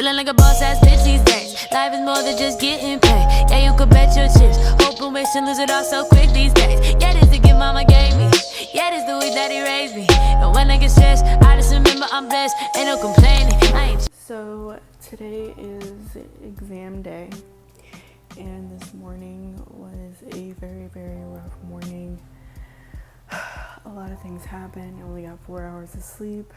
Feeling like a boss ass bitch these days. Life is more than just getting paid. Yeah, you could bet your chips. Hope and wish and lose it all so quick these days. Yeah, this the gift mama gave me. Yeah, this the way daddy raised me. And when I get stressed, I just remember I'm blessed. Ain't no complaining. I ain't. So today is exam day, and this morning was a very, very rough morning. A lot of things happened. I only got 4 hours of sleep,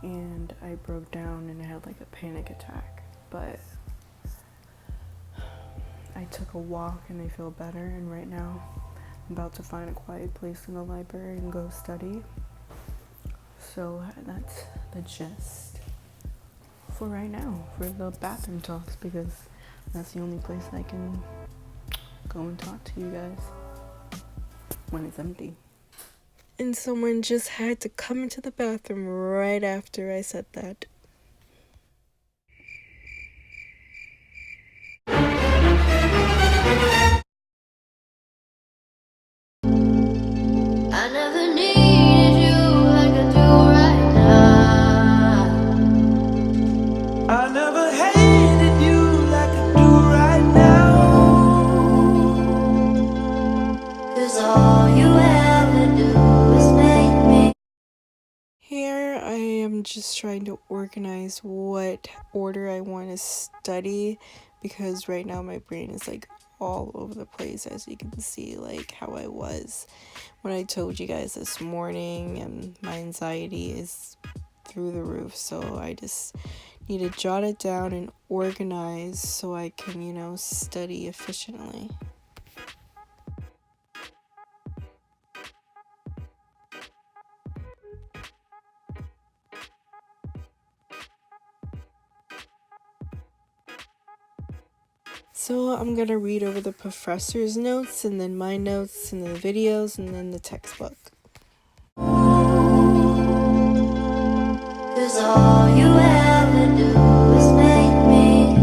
and I broke down and I had like a panic attack. But I took a walk and I feel better, and right now I'm about to find a quiet place in the library and go study. So that's the gist for right now, for the bathroom talks, because that's the only place I can go and talk to you guys when it's empty. And someone just had to come into the bathroom right after I said that. I never needed you like I do right now. I never hated you like I do right now. 'Cause all you ever do is make me. Here I am just trying to organize what order I want to study, because right now my brain is like all over the place, as you can see, like how I was when I told you guys this morning, and my anxiety is through the roof. So I just need to jot it down and organize so I can, study efficiently. So I'm gonna read over the professor's notes, and then my notes, and then the videos, and then the textbook. 'Cause all you ever do is make me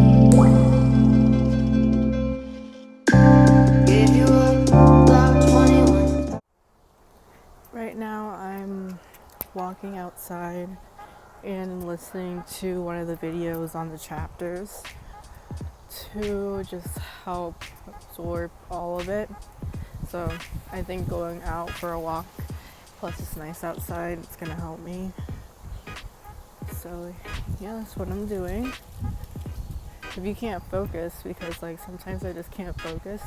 give you up about 21. Right now I'm walking outside and listening to one of the videos on the chapters to just help absorb all of it. So I think going out for a walk, plus it's nice outside, it's gonna help me. So yeah, that's what I'm doing. If you can't focus, because like sometimes I just can't focus,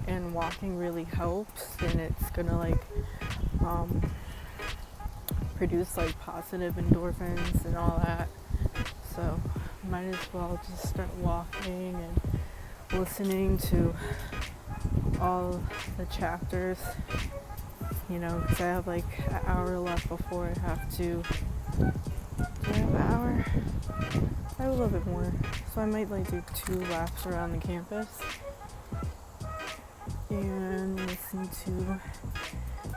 and walking really helps, and it's gonna produce like positive endorphins and all that. So might as well just start walking and listening to all the chapters, because I have like an hour left before I have to. Do I have an hour? I have a little bit more, so I might do 2 laps around the campus and listen to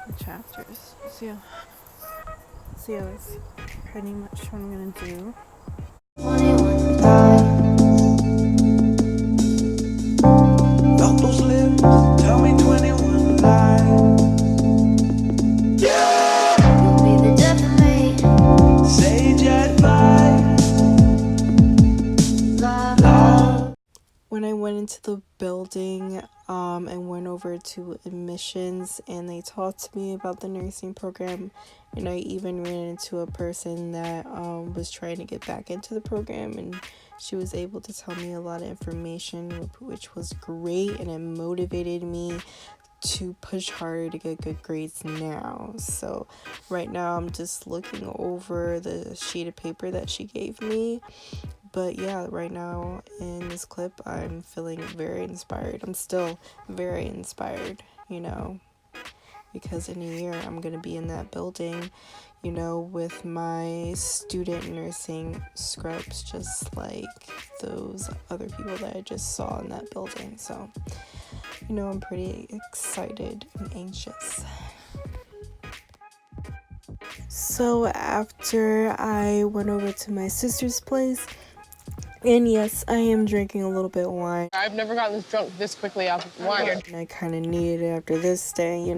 the chapters. So yeah, that's pretty much what I'm gonna do. 21 Felt those lips, tell me 21 lies. Yeah, you'll be the death of me. sage advice. Love. When I went into the building, I went over to admissions, and they talked to me about the nursing program, and I even ran into a person that was trying to get back into the program, and she was able to tell me a lot of information, which was great, and it motivated me to push harder to get good grades now. So right now I'm just looking over the sheet of paper that she gave me. But yeah, right now in this clip, I'm feeling very inspired. I'm still very inspired, because in a year I'm going to be in that building, with my student nursing scrubs, just like those other people that I just saw in that building. So, I'm pretty excited and anxious. So after I went over to my sister's place, and yes, I am drinking a little bit of wine. I've never gotten this drunk this quickly off of wine. And I kind of needed it after this day,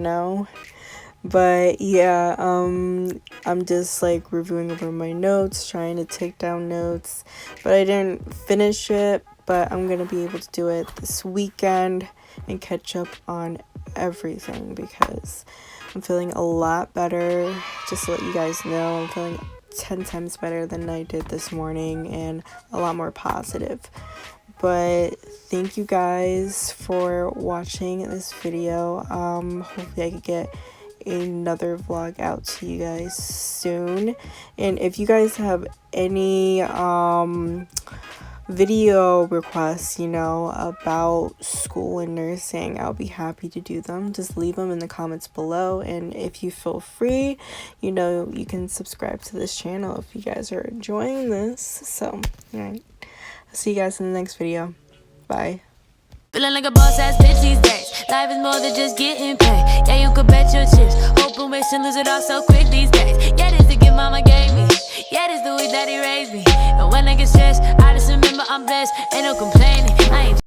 But yeah, I'm just like reviewing over my notes, trying to take down notes, but I didn't finish it. But I'm gonna be able to do it this weekend and catch up on everything because I'm feeling a lot better. Just to let you guys know, I'm feeling 10 times better than I did this morning and a lot more positive. But thank you guys for watching this video. Hopefully I could get another vlog out to you guys soon. And if you guys have any video requests, you know, about school and nursing, I'll be happy to do them. Just leave them in the comments below, and if you feel free, you know, you can subscribe to this channel if you guys are enjoying this. So alright, I'll see you guys in the next video. Bye. Feeling like a boss ass bitch these days. Life is more than just getting paid. Yeah, you could bet your chips. Hope and wish and lose it all so quick these days. Yeah, this the gift mama gave me. Yeah, this the way daddy raised me. And when I get stressed, I just remember I'm blessed. Ain't no complaining.